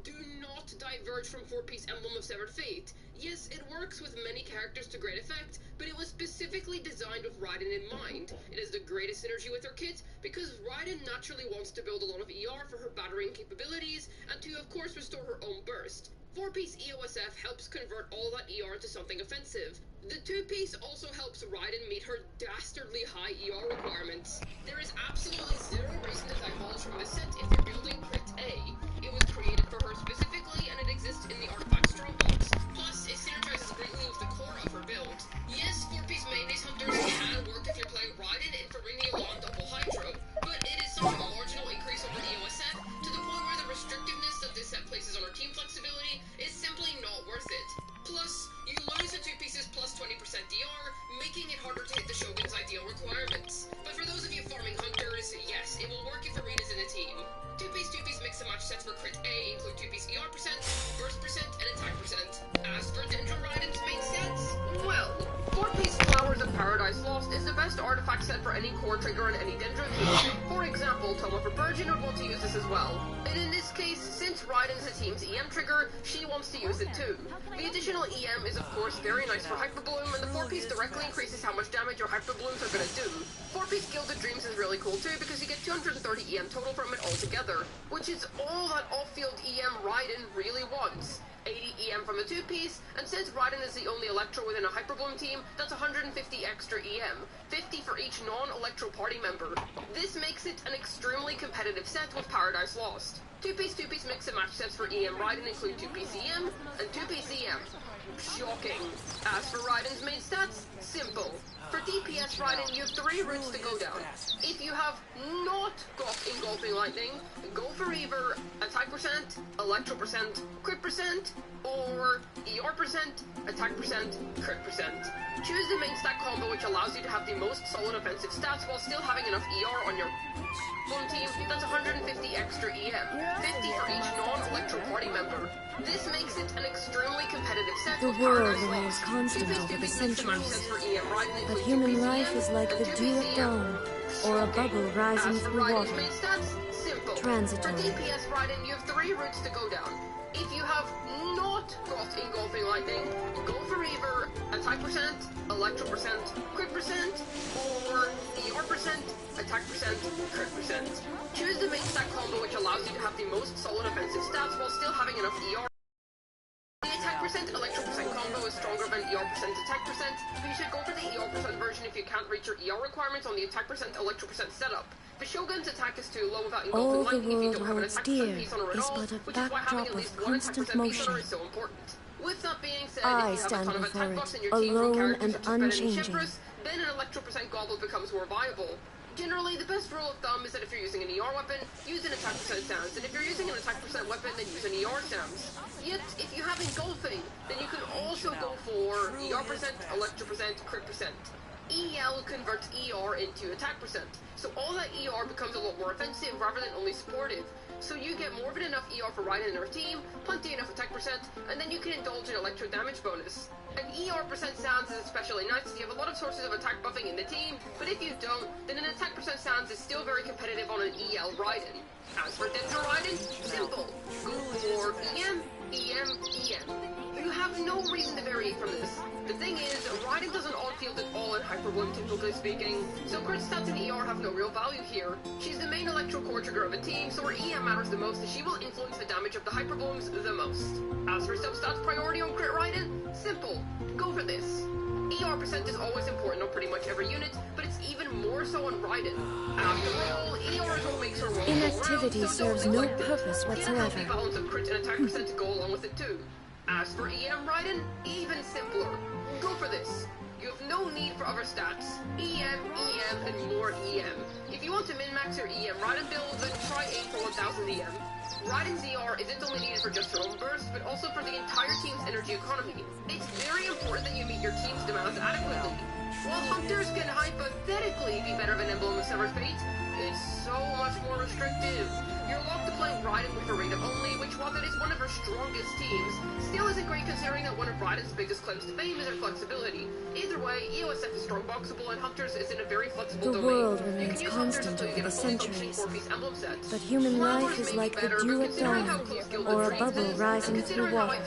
Do not diverge from 4-piece Emblem of Severed Fate. Yes, it works with many characters to great effect, but it was specifically designed with Raiden in mind. It has the greatest synergy with her kit, because Raiden naturally wants to build a lot of ER for her battering capabilities, and to of course restore her own burst. 4-piece EOSF helps convert all that ER into something offensive. The 2-piece also helps Raiden meet her dastardly high ER requirements. There is absolutely zero reason to divulge from this set if you're building Crit A. It was created for her specifically, and it exists in the artifact strongbox. Plus, it synergizes greatly with the core of her build. Yes, 4-piece mayonnaise hunters can work if you're playing Raiden in Farinea Law Double Hydro, but it is such a marginal increase over EOSF to the point where the restrictiveness that this set places on our team flexibility is simply not worth it. Plus, you lose the 2-pieces plus 20% DR, making it harder to hit the Shogun's ideal requirements. But for those of you farming hunters, yes, it will work if Arena's in a team. 2-piece mix and match sets for Crit A include 2-piece ER percent, burst percent, and attack percent. As for Dendro Raiden's main sets, well, 4-piece Flowers of Paradise Lost is the best artifact set for any core trigger on any Dendro team. For example, Tome of a Virgin would want to use this as well. And in this case, since Raiden's the team's EM trigger, she wants to use it too. The additional EM is of course very nice for Hyper Bloom, and the 4-piece directly increases how much damage your Hyper Blooms are gonna do. 4-piece Gilded Dreams is really cool too, because you get 230 EM total from it altogether, which is all that off-field EM Raiden really wants. 80 EM from the 2-piece, and since Raiden is the only Electro within a Hyper Bloom team, that's 150 extra EM, 50 for each non-Electro party member. This makes it an extremely competitive set with Paradise Lost. 2-piece mix and match sets for EM Raiden include 2-piece EM and 2-piece EM. Shocking. As for Raiden's main stats, simple. For DPS Raiden, you have 3 routes to go down. If you have not got Engulfing Lightning, go for either attack percent, electro percent, crit percent, or ER percent, attack percent, crit percent. Choose the main stat combo which allows you to have the most solid offensive stats while still having enough ER on your one team. That's 150 extra EM, 50 for each non-electro party member. This makes it an extremely competitive set. The world remains constant over the centuries, but human life is like the dew at dawn, or a bubble rising through water. Transitory. For DPS Raiden, you have 3 routes to go down. If you have not got Engulfing Lightning, go for either attack percent, electro percent, crit percent, or ER percent, attack percent, crit percent. Choose the main stat combo which allows you to have the most solid offensive stats while still having enough ER. The attack percent, electro percent combo is stronger than ER percent, attack percent, but you should go for the ER percent version if you can't reach your ER requirements on the attack percent, electro percent setup. The Shogun's attack is too low without Engulfing Lightning if you don't have an attack percent piece on her at all, which is why having at least one attack percent piece on her is so important. With that being said, if you have a ton of attack buffs in your team from characters such as Ben and Shiphrus, then an electro percent goblet becomes more viable. Generally, the best rule of thumb is that if you're using an ER weapon, use an attack percent stance, and if you're using an attack percent weapon, then use an ER stance. Yet, if you have Engulfing, then you can also go for ER percent, electro percent, crit percent. EL converts ER into attack percent, so all that ER becomes a lot more offensive rather than only supportive. So you get more than enough ER for Raiden and her team, plenty enough attack percent, and then you can indulge in electro damage bonus. An ER percent stance is especially nice if you have a lot of sources of attack buffing in the team, but if you don't, then an attack percent stance is still very competitive on an EL Raiden. As for Dendro Raiden, simple. Go for EM, EM, EM. You have no reason to vary from this. The thing is, Raiden doesn't on-field at all in Hyper Bloom, typically speaking, so crit stats and ER have no real value here. She's the main electro core trigger of a team, so her EM matters the most as she will influence the damage of the Hyper Blooms the most. As for substats priority on crit Raiden, simple. Go for this. ER percent is always important on pretty much every unit, but it's even more so on Raiden. After all, ER is what makes her roll. Inactivity serves no purpose whatsoever. Healthy balance of crit and attack percent to go along with it too. As for EM Raiden, even simpler. Go for this. You have no need for other stats. EM, and more EM. If you want to min-max your EM Raiden build, then try aim for 1000 EM. Raiden's ER isn't only needed for just her own burst, but also for the entire team's energy economy. It's very important that you meet your team's demands adequately. While Hunters can hypothetically be better than Emblem of Severed Fate, it's so much more restrictive. You're locked to playing Raiden with Arena only, which while it is one of her strongest teams, still isn't great unnecessary that one of Raiden's biggest claims to fame is her flexibility. Either way, EOSF is strong boxable and Hunters is in a very flexible domain. The world remains constant over the centuries, but human life is like the dew at dawn, or a bubble rising through water.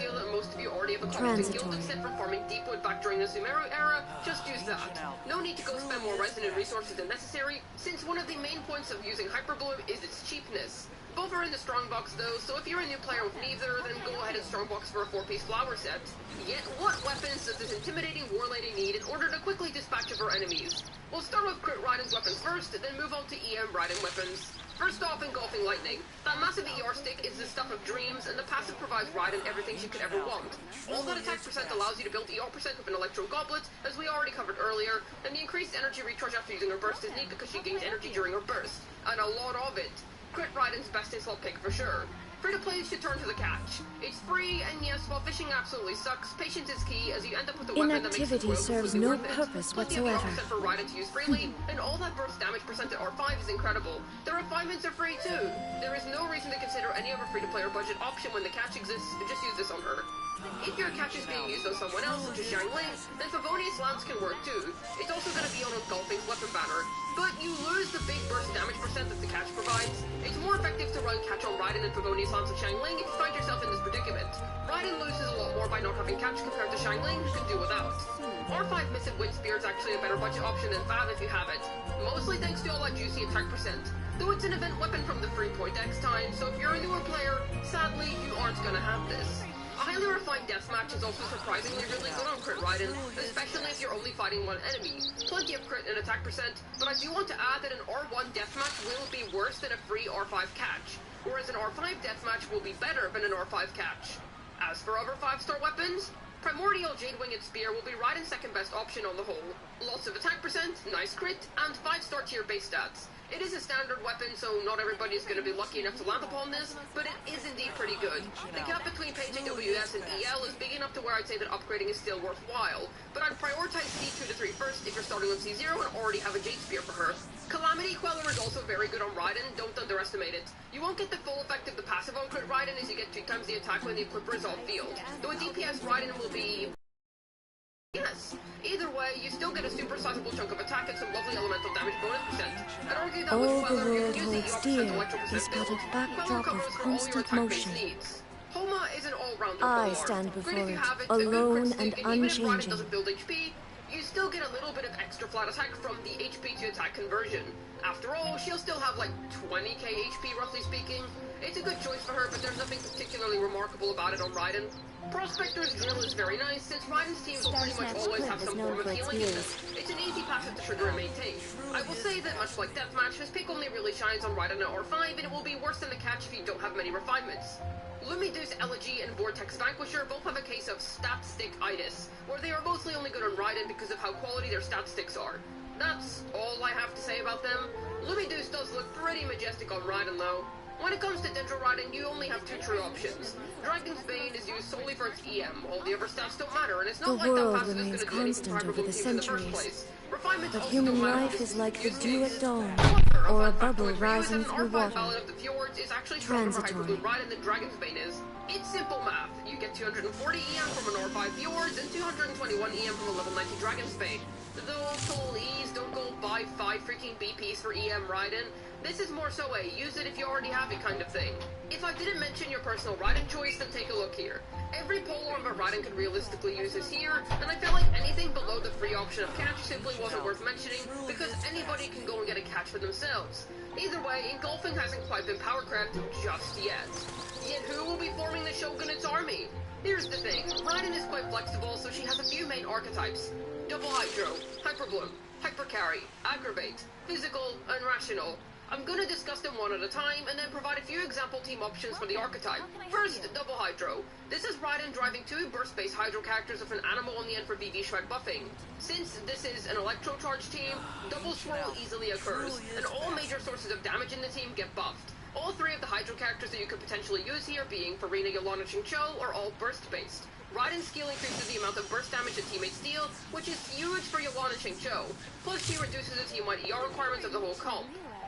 Transitory. Except for farming deep wood back during the Sumeru era, just use that. No need to go spend more resin and resources than necessary, since one of the main points of using Hyperbloom is its cheapness. Both are in the Strongbox though, so if you're a new player with neither, then go ahead and Strongbox for a 4-piece flower set. Yet, what weapons does this intimidating war lady need in order to quickly dispatch of her enemies? We'll start with Crit Raiden's weapons first, then move on to EM Raiden weapons. First off, Engulfing Lightning. That massive ER stick is the stuff of dreams, and the passive provides Raiden everything she could ever want. All that attack percent allows you to build ER percent with an Electro Goblet, as we already covered earlier, and the increased energy recharge after using her burst is neat because she gains energy during her burst, and a lot of it. Crit Raiden's best in-slot pick for sure. Free-to-play should turn to the catch. It's free, and yes, while fishing absolutely sucks, patience is key as you end up with a weapon that makes Inactivity serves no purpose whatsoever. For Raiden to use freely, and all that burst damage percent at R5 is incredible. The refinements are free too. There is no reason to consider any other free-to-play or budget option when the catch exists, just use this on her. If your catch is being used on someone else, such as Xiangling, then Favonius Lance can work too. It's also going to be on Engulfing's weapon banner, but you lose the big burst damage percent that the catch provides. It's more effective to run catch on Raiden and Favonius Lance of Xiangling if you find yourself in this predicament. Raiden loses a lot more by not having catch compared to Xiangling, who can do without. R5 Missive Wind Spear is actually a better budget option than Fab if you have it, mostly thanks to all that juicy attack percent. Though it's an event weapon from the 3.x time, so if you're a newer player, sadly, you aren't going to have this. A highly refined deathmatch is also surprisingly really good on Crit Raiden, especially if you're only fighting one enemy. Plenty of crit and attack percent, but I do want to add that an R1 deathmatch will be worse than a free R5 catch, whereas an R5 deathmatch will be better than an R5 catch. As for other 5-star weapons, Primordial Jade Winged Spear will be Raiden's second best option on the whole. Lots of attack percent, nice crit, and 5-star tier base stats. It is a standard weapon, so not everybody is going to be lucky enough to land upon this, but it is indeed pretty good. The gap between page AWS and EL is big enough to where I'd say that upgrading is still worthwhile, but I'd prioritize C2 to 3 first if you're starting on C0 and already have a Jade Spear for her. Calamity Queller is also very good on Raiden, don't underestimate it. You won't get the full effect of the passive on Crit Raiden as you get 2 times the attack when the Equipper is off field, though a DPS Raiden will be... yes. Either way, you still get a super sizable chunk of attack and some lovely elemental damage bonus percent. I'd argue that All with the Queller, you world can use holds the ER dear percent is but a backdrop Queller of covers for all your constant attack-based motion. needs. Homa is an all-rounder I full stand art. before Great if you it, have it, alone a good crit and stick, and even if Raiden unchanging. doesn't build HP, you still get a little bit of extra flat attack from the HP to attack conversion. After all, she'll still have like 20k HP roughly speaking. It's a good choice for her, but there's nothing particularly remarkable about it on Raiden. Prospector's Drill is very nice, since Raiden's teams will pretty much always have some form of healing in them. It's an easy passive to trigger and maintain. I will say that much like Deathmatch, this pick only really shines on Raiden at R5, and it will be worse than the catch if you don't have many refinements. Lumidu's Elegy and Vortex Vanquisher both have a case of stat-stick-itis, where they are mostly only good on Raiden because of how quality their stat sticks are. That's all I have to say about them. Lumidu's does look pretty majestic on Raiden though. When it comes to Dendro Raiden, you only have 2 true options. Dragon's Bane is used solely for its EM, all the other stats don't matter, and it's not like that passive is going to do anything for Hyperbloom teams in the first place. Refinements But also human don't matter life because is like the use dew these. at dawn, However, or a fun fact bubble to review is rising that an through R5 water. Ballad of the Fjords is actually stronger for Transitory. Hyperbloom Raiden than Dragon's Bane is. It's simple math. You get 240 EM from an R5 Fjords and 221 EM from a level 90 Dragon's Bane. Though please don't go buy 5 freaking BPs for EM Raiden. This is more so a use it if you already have it kind of thing. If I didn't mention your personal Raiden choice, then take a look here. Every polearm that Raiden could realistically use is here, and I felt like anything below the free option of catch simply wasn't worth mentioning, because anybody can go and get a catch for themselves. Either way, Engulfing hasn't quite been powercraft just yet. Yet who will be forming the Shogunate's army? Here's the thing, Raiden is quite flexible, so she has a few main archetypes. Double Hydro, Hyperbloom, Hypercarry, Aggravate, Physical, and Rational. I'm gonna discuss them one at a time, and then provide a few example team options for the archetype. First, Double Hydro. This is Raiden driving 2 burst-based Hydro characters with an animal on the end for VV Shred buffing. Since this is an Electro Charge team, Double Swirl easily occurs, and all major sources of damage in the team get buffed. All 3 of the Hydro characters that you could potentially use here, being Farina, Yolana, Chingcho, are all burst-based. Raiden's skill increases the amount of burst damage that teammates deal, which is huge for Yolana Chingcho, plus she reduces the team-wide ER requirements of the whole comp.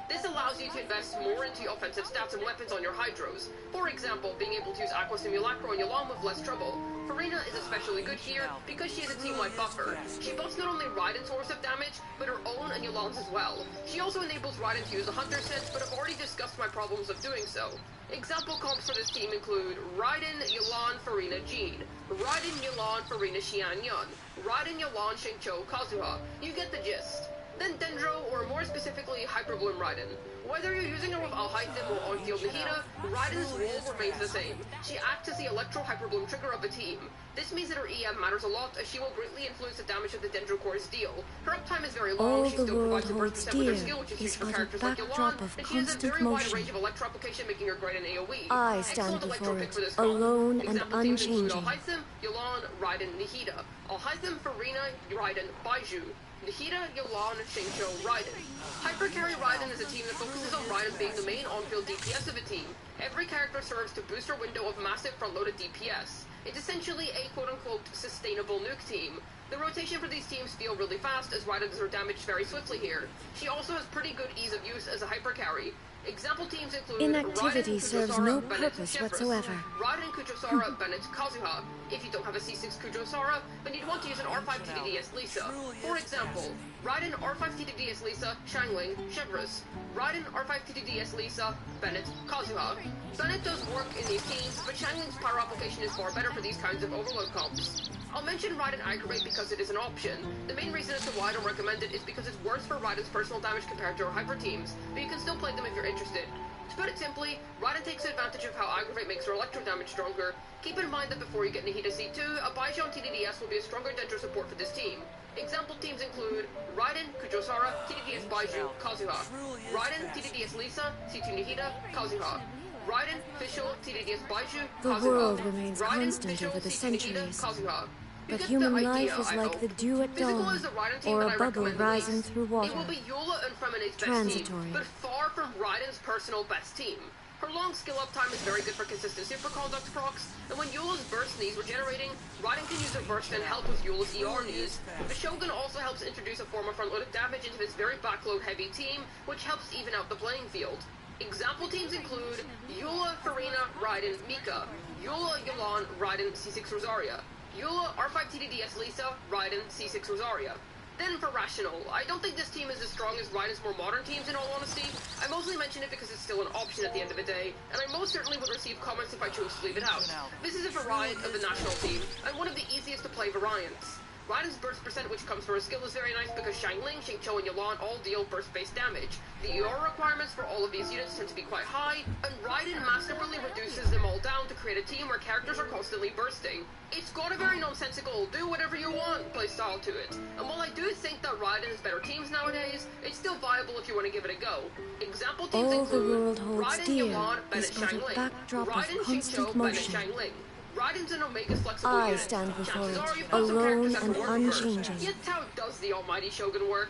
This allows you to invest more into offensive stats and weapons on your Hydros. For example, being able to use Aqua Simulacro on Yolan with less trouble. Farina is especially good here because she is a team-wide buffer. She buffs not only Raiden's source of damage, but her own and Yolan's as well. She also enables Raiden to use the Hunter sense, but I've already discussed my problems of doing so. Example comps for this team include Raiden, Yolan, Farina, Jean, Raiden, Yolan, Farina, Xian Yun, Raiden, Yolan, Xingqiu, Kazuha. You get the gist. Then Dendro, or more specifically Hyper Bloom Raiden. Whether you're using her with Alhaitham or on-field Nahida, Raiden's role remains the same. She acts as the Electro Hyper Bloom trigger of a team. This means that her EM matters a lot, as she will greatly influence the damage that the Dendro cores deal. Her uptime is very long, she still provides a burst percent with her skill, which is used for characters like Yolan, and she has a very wide range of electro application, making her great in AoE. I stand before it, alone and unchanging. Alhaitham, Yolan, Raiden, Nahida. Alhaitham, Farina, Raiden, Baiju. Nahida, Yolan, Xingqiu, Raiden. Hypercarry Raiden is a team that focuses on Raiden being the main on-field DPS of a team. Every character serves to boost her window of massive front-loaded DPS. It's essentially a quote-unquote sustainable nuke team. The rotation for these teams feel really fast, as Raiden does her damage very swiftly here. She also has pretty good ease of use as a hypercarry. Example teams include Inactivity Raiden, serves Kujosara, no Bennett, purpose Chevros. whatsoever. Raiden, Kujosara, Bennett, Kazuha. If you don't have a C6 Kujosara, then you'd want to use an R5 TDDS Lisa. For example, Raiden R5 TDDS Lisa, Shangling, Chevros. Raiden R5 TDDS Lisa, Bennett, Kazuha. Bennett does work in these teams, but Shangling's power application is far better for these kinds of overload comps. I'll mention Raiden Aggravate because it is an option. The main reason as to why I don't recommend it is because it's worse for Raiden's personal damage compared to her hyper teams, but you can still play them if you're interested. To put it simply, Raiden takes advantage of how Aggravate makes her electro damage stronger. Keep in mind that before you get Nahida C2, a Baiju on TDDS will be a stronger Dendro support for this team. Example teams include Raiden, Kujosara, TDDS Baiju, Kazuha. Raiden, TDDS Lisa, C2 Nahida, Kazuha. Raiden, Fischl, TDDS Baiju, Kazuha. The world remains Raiden, constant Fischl, over the C2 Nahida, centuries. Kazuha. But human life is like the dew at dawn, or a bubble rising through water. It will be Eula and Fremenet's best Transitory. team, but far from Raiden's personal best team. Her long skill uptime is very good for consistent superconduct procs, and when Eula's burst needs regenerating, Raiden can use her burst and help with Eula's ER needs. The Shogun also helps introduce a form of front-loaded damage into this very backload-heavy team, which helps even out the playing field. Example teams include Eula, Farina, Raiden, Mika, Eula, Yolan, Raiden, C6 Rosaria. Eula, R5 TDDS Lisa, Raiden, C6 Rosaria. Then for Rational, I don't think this team is as strong as Raiden's more modern teams in all honesty. I mostly mention it because it's still an option at the end of the day, and I most certainly would receive comments if I chose to leave it out. This is a variant of the national team, and one of the easiest to play variants. Raiden's burst percent, which comes from her skill, is very nice because Shangling, Xingqiu, and Yolan all deal burst-based damage. The ER requirements for all of these units tend to be quite high, and Raiden masterfully reduces them all down to create a team where characters are constantly bursting. It's got a very nonsensical, do whatever you want playstyle to it, and while I do think that Raiden has better teams nowadays, it's still viable if you want to give it a go. Example teams All include the world holds Raiden, dear Yolan, Bennett, is but a Shangling. backdrop Raiden, of constant Xingqiu, Bennett, motion. Shangling. Raiden's an Omega's flexible I unit. stand before Chances it, are you've got some alone characters that and can work with her. unchanging. Yet how does the almighty Shogun work?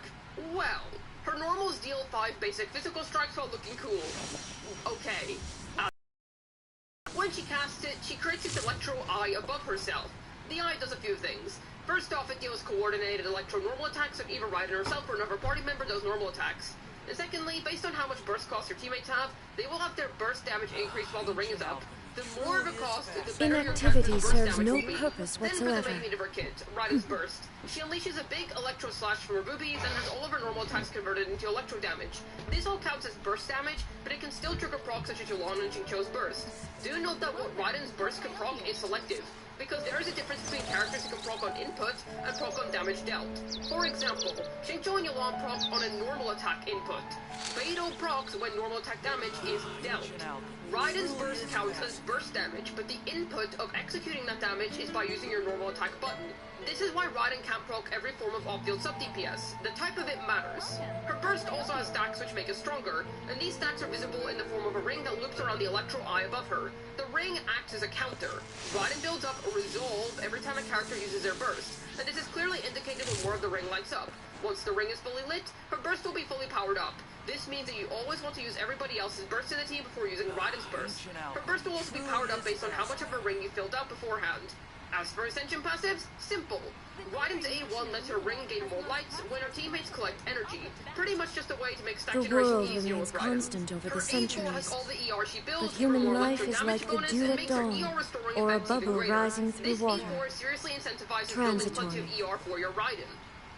Well, her normals deal 5 basic physical strikes while looking cool. Okay. When she casts it, she creates its electro eye above herself. The eye does a few things. First off, it deals coordinated electro normal attacks if either Raiden herself or another party member does normal attacks. And secondly, based on how much burst cost your teammates have, they will have their burst damage increase while the ring is up. The more of a cost, the better Inactivity your serves burst damage no will be. purpose Then for whatsoever. the main meat of her kit, Raiden's burst. She unleashes a big electro slash from her boobies and has all of her normal attacks converted into electro damage. This all counts as burst damage, but it can still trigger procs such as Yolan and Xingqiu's burst. Do note that what Raiden's burst can proc is selective, because there is a difference between characters who can proc on input and proc on damage dealt. For example, Xingqiu and Yolan proc on a normal attack input. Beidou procs when normal attack damage is dealt. Raiden's burst counts as burst damage, but the input of executing that damage is by using your normal attack button. This is why Raiden can't proc every form of off-field sub-DPS. The type of it matters. Her burst also has stacks which make it stronger, and these stacks are visible in the form of a ring that loops around the electro eye above her. The ring acts as a counter. Raiden builds up a resolve every time a character uses their burst, and this is clearly indicated when more of the ring lights up. Once the ring is fully lit, her burst will be fully powered up. This means that you always want to use everybody else's burst in the team before using Raiden's burst. Her burst will also be powered up based on how much of her ring you filled up beforehand. As for Ascension passives, simple. Raiden's A1 lets her ring gain more lights when her teammates collect energy. Pretty much just a way to make stack generation easier with Raiden. Constant over the centuries, has all the ER she builds, but human life is like the dew at dawn, or a bubble rising through water. Seriously incentivizes building plenty of ER for your Raiden.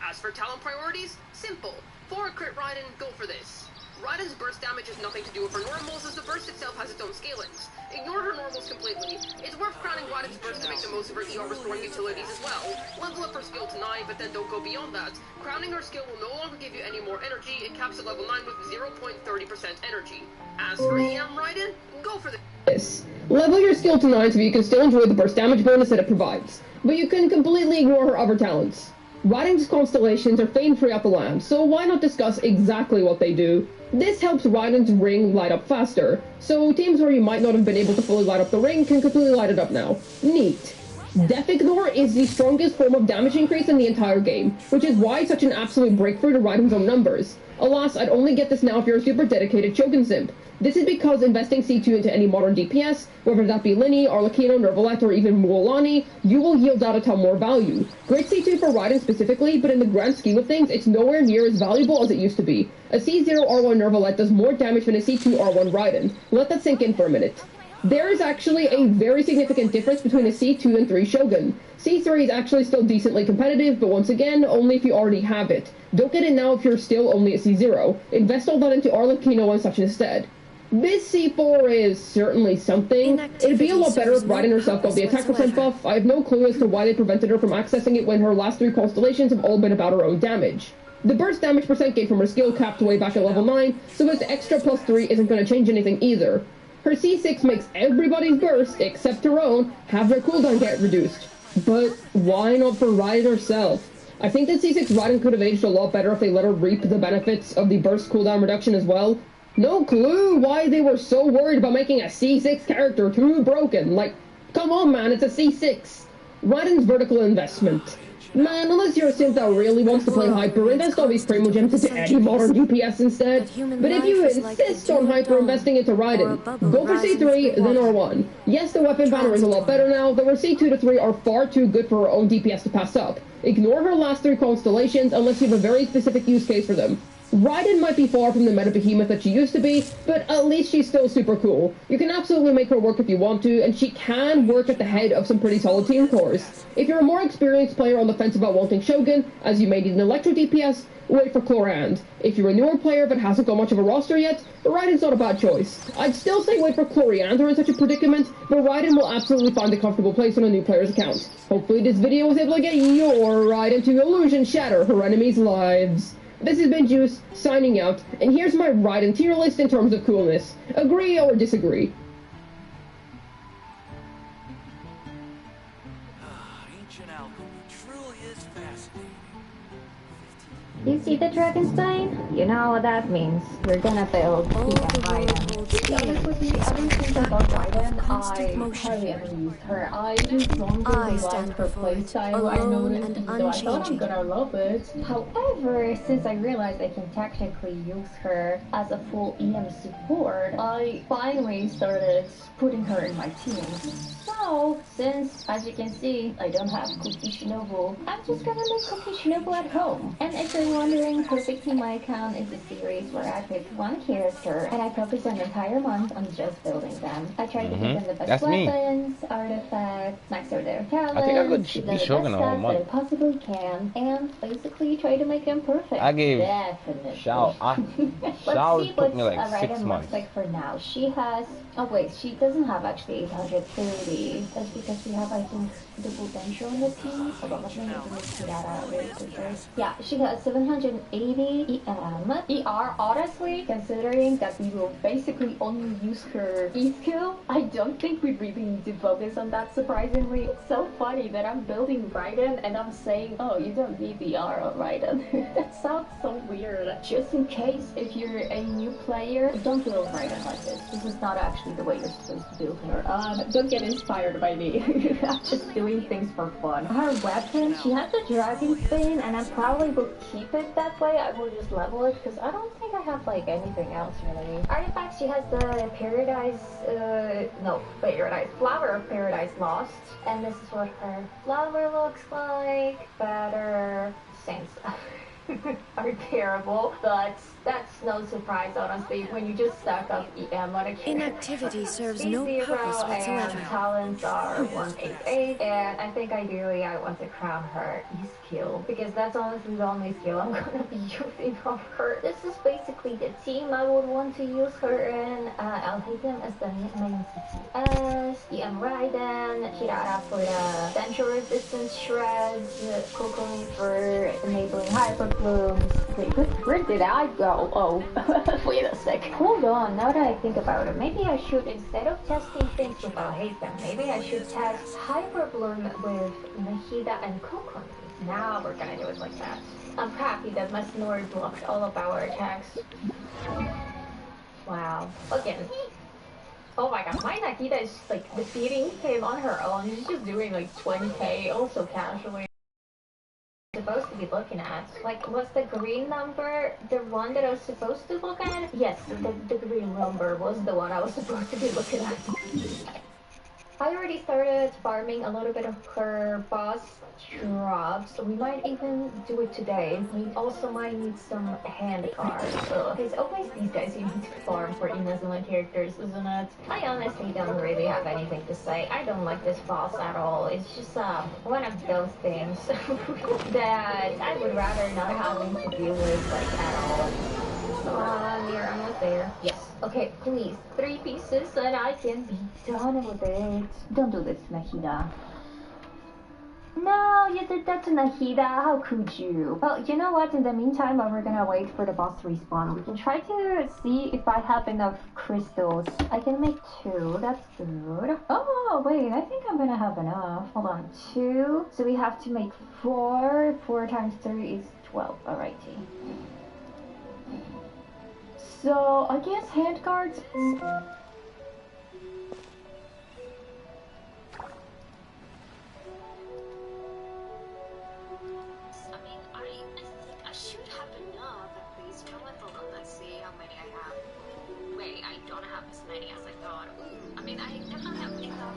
As for talent priorities, simple. For a crit Raiden, go for this. Raiden's burst damage has nothing to do with her normals, as the burst itself has its own scalings. Ignore her normals completely. It's worth crowning Raiden's burst to make the most of her ER restoring utilities as well. Level up her skill to 9, but then don't go beyond that. Crowning her skill will no longer give you any more energy. It caps at level 9 with 0.30% energy. As for EM Raiden, go for this. Level your skill to 9 so you can still enjoy the burst damage bonus that it provides, but you can completely ignore her other talents. Raiden's constellations are famed throughout the land, so why not discuss exactly what they do? This helps Raiden's ring light up faster, so teams where you might not have been able to fully light up the ring can completely light it up now. Neat. Death Ignore is the strongest form of damage increase in the entire game, which is why it's such an absolute breakthrough to Raiden's own numbers. Alas, I'd only get this now if you're a super dedicated Shogun simp. This is because investing C2 into any modern DPS, whether that be Linny, Arlecchino, Nervalette, or even Muolani, you will yield out a ton more value. Great C2 for Raiden specifically, but in the grand scheme of things, it's nowhere near as valuable as it used to be. A C0 R1 Nervalette does more damage than a C2 R1 Raiden. Let that sink in for a minute. There is actually a very significant difference between a C2 and 3 Shogun. C3 is actually still decently competitive, but once again, only if you already have it. Don't get it now if you're still only at C0. Invest all that into Arlecchino and such instead. This C4 is certainly something. It'd be a lot better if Raiden herself got the attack percent buff. I have no clue as to why they prevented her from accessing it when her last 3 constellations have all been about her own damage. The burst damage percent gain from her skill capped way back at level 9, so this extra plus 3 isn't going to change anything either. Her C6 makes everybody's burst, except her own, have their cooldown get reduced. But why not for Raiden herself? I think that C6 Raiden could have aged a lot better if they let her reap the benefits of the burst cooldown reduction as well. No clue why they were so worried about making a C6 character too broken. Like, come on man, it's a C6. Raiden's vertical investment. Man, unless you're a simp that really wants to play Hyper, invest all these Primogems into any modern DPS instead. But if you insist on Hyper investing into Raiden, go for C3, then R1. Yes, the weapon banner is a lot better now, though her C2 to 3 are far too good for her own DPS to pass up. Ignore her last 3 constellations unless you have a very specific use case for them. Raiden might be far from the meta behemoth that she used to be, but at least she's still super cool. You can absolutely make her work if you want to, and she can work at the head of some pretty solid team cores. If you're a more experienced player on the fence about wanting Shogun, as you may need an Electro DPS, wait for Chlorand. If you're a newer player that hasn't got much of a roster yet, Raiden's not a bad choice. I'd still say wait for Chloriander in such a predicament, but Raiden will absolutely find a comfortable place on a new player's account. Hopefully this video was able to get your Raiden to illusion shatter her enemies' lives. This has been Juice, signing out, and here's my Raiden tier list in terms of coolness. Agree or disagree? Ancient alchemy truly is fascinating. You see the dragon sign? You know what that means. We're gonna build Raiden. Honestly, ever since I got Raiden, I hardly ever used her. I just don't really like her playstyle, I noticed, so I thought I'm gonna love it. However, since I realized I can technically use her as a full EM support, I finally started putting her in my team. So, since, as you can see, I don't have Cookie Shinobu, I'm just gonna make Cookie Shinobu at home. And if you're wondering, Perfect Team My Account is a series where I pick one character and I focus an entire month on just building them. I try to give them the best weapons, artifacts, max out their talents, I think I could give be them the Shogun best all stats that I month. possibly can, and basically try to make them perfect. I gave Definitely. Shao. Shao took me like 6 months. Looks like for now. She has. Oh wait, she doesn't have actually 830. That's because we have, I think, the potential in the team. Hold on, let me see that out really quickly. Yeah, she has 780 EM. ER, honestly, considering that we will basically only use her E skill, I don't think we really need to focus on that, surprisingly. It's so funny that I'm building Raiden and I'm saying, oh, you don't need the R on Raiden. That sounds so weird. Just in case, if you're a new player, don't build Raiden like this. This is not actually the way you're supposed to build her. Don't get inspired by me. I'm just doing things for fun. Her weapon, she has the dragon spin, and I probably will keep keep it that way, I will just level it because I don't think I have like anything else really. Artifacts, she has the Flower of Paradise Lost, and this is what her flower looks like. Better, same stuff. Are terrible, but that's no surprise honestly when you just stack up EM on a character. Inactivity serves no purpose whatsoever. And talents are 188, and I think ideally I want to crown her E-skill because that's honestly the only skill I'm gonna be using of her. This is basically the team I would want to use her in. I'll hate them as the main CTS, EM Raiden, Hirara for the central resistance shreds, Kokoni for enabling hyper blooms. Wait, where did I go? Oh, wait a sec. Hold on, now that I think about it, maybe I should, instead of testing things with Alhaitham, maybe I should test Hyper Bloom with Nahida and Kokoni. Now we're gonna do it like that. I'm happy that my snore blocked all of our attacks. Wow. Again. Oh my god, my Nahida is like defeating him on her own. She's just doing like 20k also casually. Supposed to be looking at. Like, was the green number the one that I was supposed to look at? Yes, the green number was the one I was supposed to be looking at. I already started farming a little bit of her boss drops, so we might even do it today. We also might need some hand cards. It's always these guys you need to farm for innocent characters, isn't it? I honestly don't really have anything to say. I don't like this boss at all. It's just one of those things that I would rather not having to deal with like at all. Come on, we're almost there. Yes. Okay, please. 3 pieces and I can be done with it. Don't do this, Nahida. No, you did that to Nahida. How could you? Well, you know what? In the meantime, while we're gonna wait for the boss to respawn, we can try to see if I have enough crystals. I can make 2. That's good. Oh, wait. I think I'm gonna have enough. Hold on. 2. So we have to make 4. 4 times 3 is 12. Alrighty. So, I guess hand cards. I should have enough at least. You know what? Hold on, let's see how many I have. Wait, I don't have as many as I thought. I mean, I definitely have enough.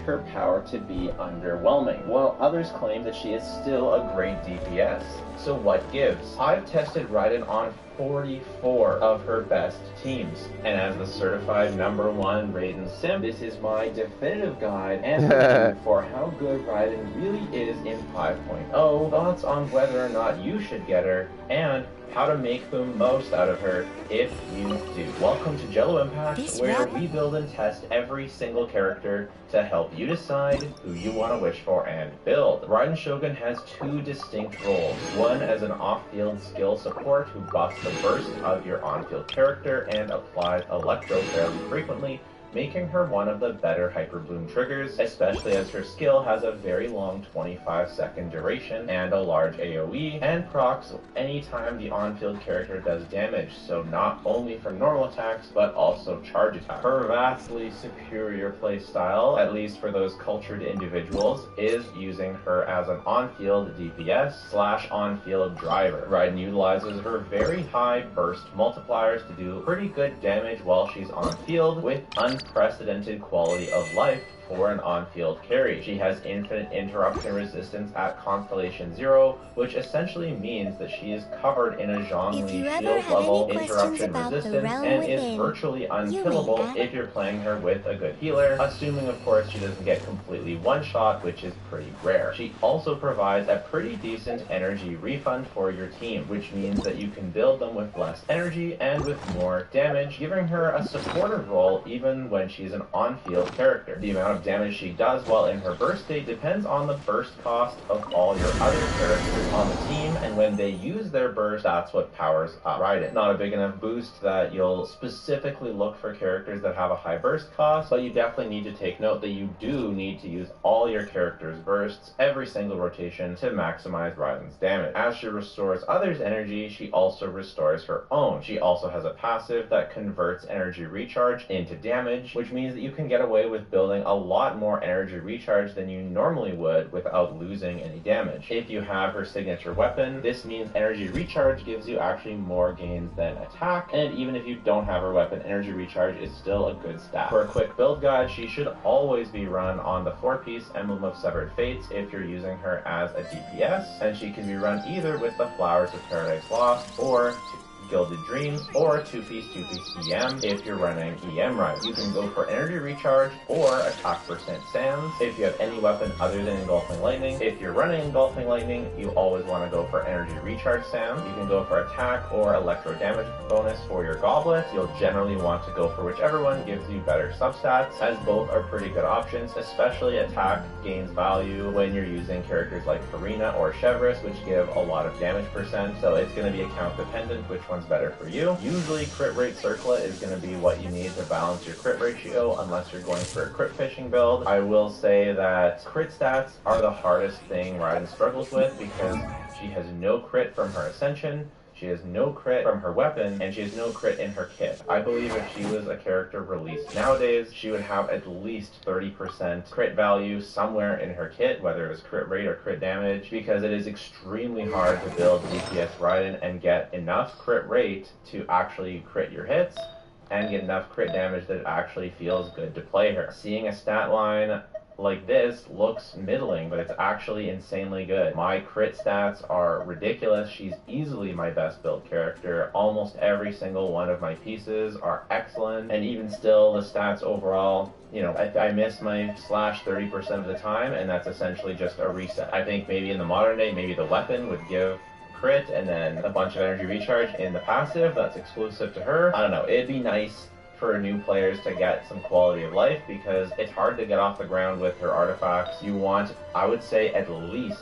Her power to be underwhelming, while others claim that she is still a great DPS. So what gives? I've tested Raiden on 44 of her best teams, and as the certified #1 Raiden sim, this is my definitive guide and review for how good Raiden really is in 5.0, thoughts on whether or not you should get her, and how to make the most out of her if you do. Welcome to Jello Impact, where we build and test every single character to help you decide who you want to wish for and build. Raiden Shogun has 2 distinct roles. One as an off-field skill support who buffs the burst of your on-field character and applies electro fairly frequently, making her one of the better Hyper Bloom triggers, especially as her skill has a very long 25-second duration and a large AoE, and procs anytime the on-field character does damage, so not only from normal attacks, but also charge attacks. Her vastly superior playstyle, at least for those cultured individuals, is using her as an on-field DPS/on-field driver. Raiden utilizes her very high burst multipliers to do pretty good damage while she's on-field, with unprecedented quality of life for an on-field carry. She has infinite interruption resistance at Constellation 0, which essentially means that she is covered in a Zhongli shield level interruption resistance and is virtually unkillable if you're playing her with a good healer, assuming of course she doesn't get completely one-shot, which is pretty rare. She also provides a pretty decent energy refund for your team, which means that you can build them with less energy and with more damage, giving her a supportive role even when she's an on-field character. The amount of amount of damage she does while in her burst state depends on the burst cost of all your other characters on the team, and when they use their burst, that's what powers up Raiden. Not a big enough boost that you'll specifically look for characters that have a high burst cost, but you definitely need to take note that you do need to use all your characters' bursts every single rotation to maximize Raiden's damage. As she restores others' energy, she also restores her own. She also has a passive that converts energy recharge into damage, which means that you can get away with building a lot more energy recharge than you normally would without losing any damage. If you have her signature weapon, this means energy recharge gives you actually more gains than attack, and even if you don't have her weapon, energy recharge is still a good stat. For a quick build guide, she should always be run on the 4-piece Emblem of Severed Fates if you're using her as a DPS, and she can be run either with the Flowers of Paradise Lost or Gilded Dreams, or 2-piece EM if you're running EM Ride. You can go for energy recharge or attack percent Sands if you have any weapon other than Engulfing Lightning. If you're running Engulfing Lightning, you always want to go for energy recharge Sands. You can go for attack or electro damage bonus for your goblets. You'll generally want to go for whichever one gives you better substats, as both are pretty good options, especially attack gains value when you're using characters like Farina or Chevreuse, which give a lot of damage percent, so it's going to be account dependent which one's better for you. Usually crit rate circlet is going to be what you need to balance your crit ratio unless you're going for a crit fishing build. I will say that crit stats are the hardest thing Raiden struggles with because she has no crit from her Ascension, she has no crit from her weapon, and she has no crit in her kit. I believe if she was a character released nowadays, she would have at least 30% crit value somewhere in her kit, whether it was crit rate or crit damage, because it is extremely hard to build DPS Raiden and get enough crit rate to actually crit your hits, and get enough crit damage that it actually feels good to play her. Seeing a stat line like this looks middling, but it's actually insanely good. My crit stats are ridiculous. She's easily my best built character. Almost every single one of my pieces are excellent, and even still, the stats overall, you know, I miss my slash 30% of the time, and that's essentially just a reset. I think maybe in the modern day, maybe the weapon would give crit and then a bunch of energy recharge in the passive that's exclusive to her. I don't know, it'd be nice for new players to get some quality of life because it's hard to get off the ground with her artifacts. You want, I would say, at least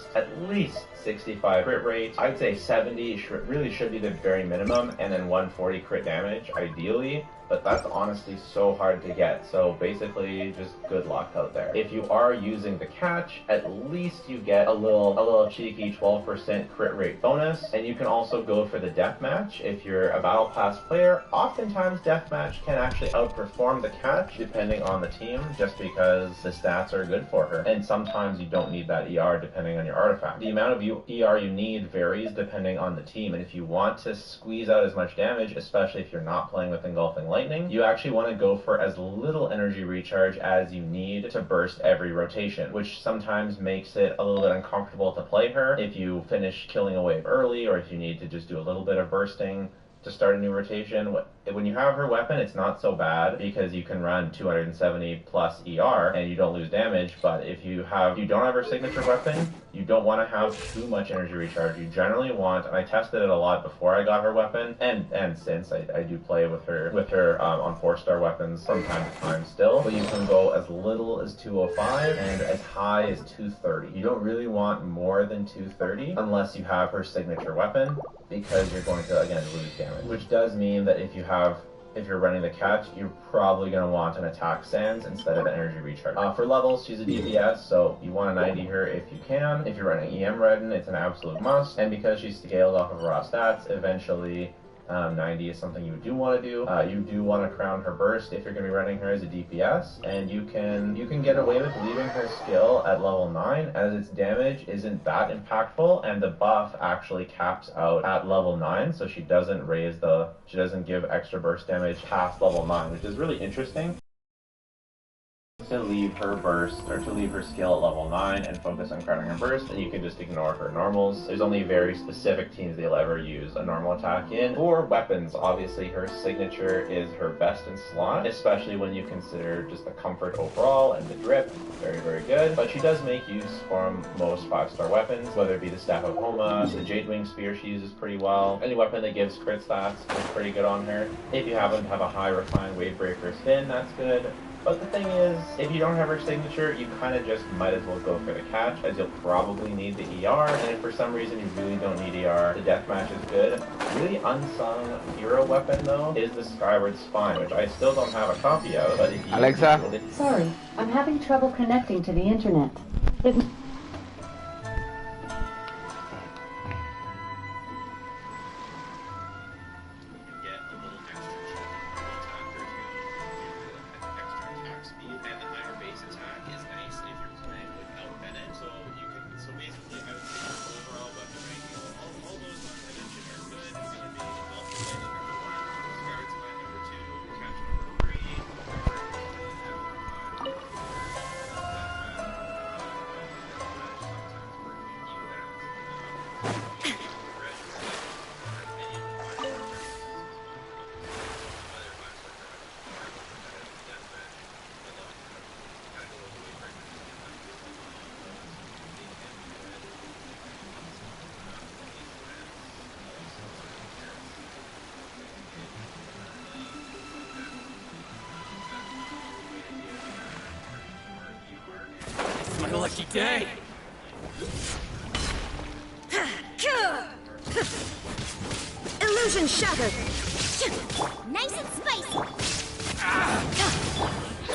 65 crit rate. I'd say 70 really should be the very minimum, and then 140 crit damage ideally, but that's honestly so hard to get. So basically just good luck out there. If you are using the catch, at least you get a little cheeky 12% crit rate bonus, and you can also go for the deathmatch. If you're a battle pass player, oftentimes deathmatch can actually outperform the catch depending on the team, just because the stats are good for her, and sometimes you don't need that ER depending on your artifact. The amount of ER you need varies depending on the team, and if you want to squeeze out as much damage, especially if you're not playing with Engulfing Lightning, you actually want to go for as little energy recharge as you need to burst every rotation, which sometimes makes it a little bit uncomfortable to play her if you finish killing a wave early, or if you need to just do a little bit of bursting to start a new rotation. When you have her weapon, it's not so bad because you can run 270 plus ER and you don't lose damage, but if you don't have her signature weapon, you don't want to have too much energy recharge. You generally want, and I tested it a lot before I got her weapon, and since I do play with her on 4-star weapons from time to time still, but you can go as little as 205 and as high as 230. You don't really want more than 230 unless you have her signature weapon, because you're going to, again, lose damage. Which does mean that if you're running the catch, you're probably going to want an attack Sands instead of an energy recharge. For levels, she's a DPS, so you want to 90 her if you can. If you're running EM Raiden, it's an absolute must, and because she's scaled off of raw stats, eventually 90 is something you do want to do. You do want to crown her burst if you're going to be running her as a DPS, and you can get away with leaving her skill at level 9, as its damage isn't that impactful, and the buff actually caps out at level 9, so she doesn't give extra burst damage past level 9, which is really interesting. To leave her burst, or to leave her skill at level 9 and focus on crowning her burst, and you can just ignore her normals. There's only very specific teams they'll ever use a normal attack in. For weapons, obviously her signature is her best in slot, especially when you consider just the comfort overall and the drip. Very, very good. But she does make use from most 5-star weapons, whether it be the Staff of Homa, the Jadewing Spear she uses pretty well. Any weapon that gives crit stats is pretty good on her. If you happen to have a high refined Wavebreaker spin, that's good. But the thing is, if you don't have her signature, you kind of just might as well go for the catch, as you'll probably need the ER, and if for some reason you really don't need ER, the deathmatch is good. Really unsung hero weapon, though, is the Skyward Spine, which I still don't have a copy of, but if you... Alexa? Sorry, I'm having trouble connecting to the internet. My lucky day! Illusion shattered! Nice and spicy!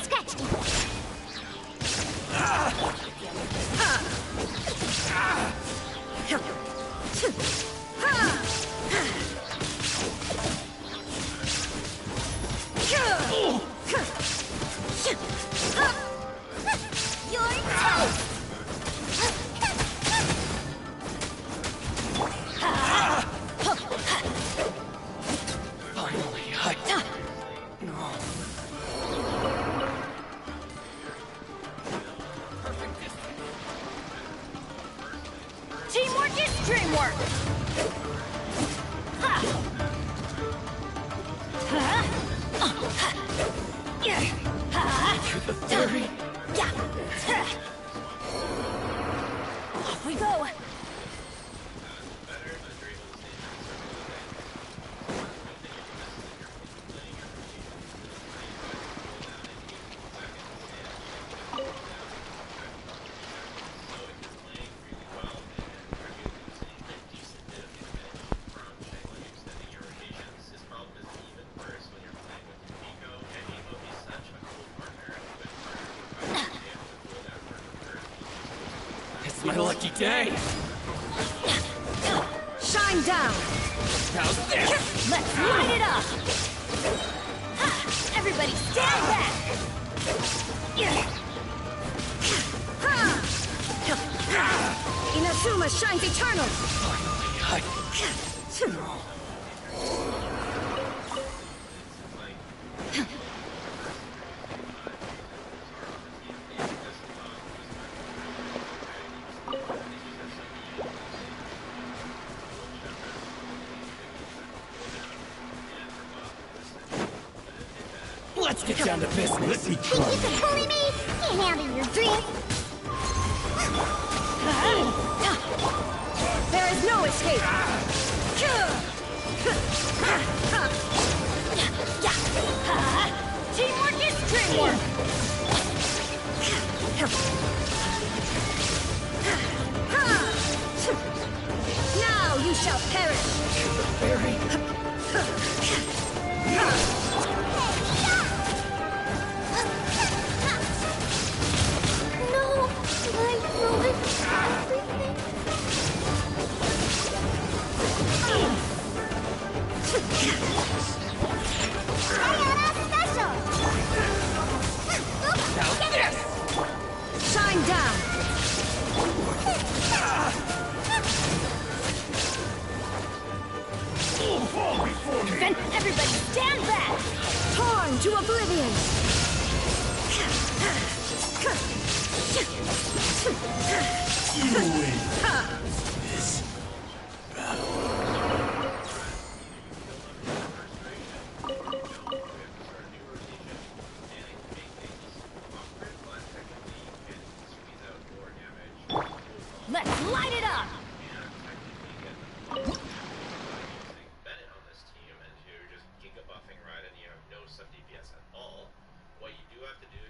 Scratch! You're toast! Finally, No. Teamwork is dreamwork! The theory. Off we go! It's my lucky day! Shine down! How's this? Let's light it up! Everybody stand back! Inazuma shines eternal! Let's get down to business. Think you can bully me? Can't handle your dreams! There is no escape! Teamwork is dreamwork! Now you shall perish! No! I ruined everything! Special! Now this! Shine down! Then everybody stand back! Torn to oblivion! Let's light it up! Bennett on this team, and you're just giga buffing right and you have no sub DPS at all. What you do have to do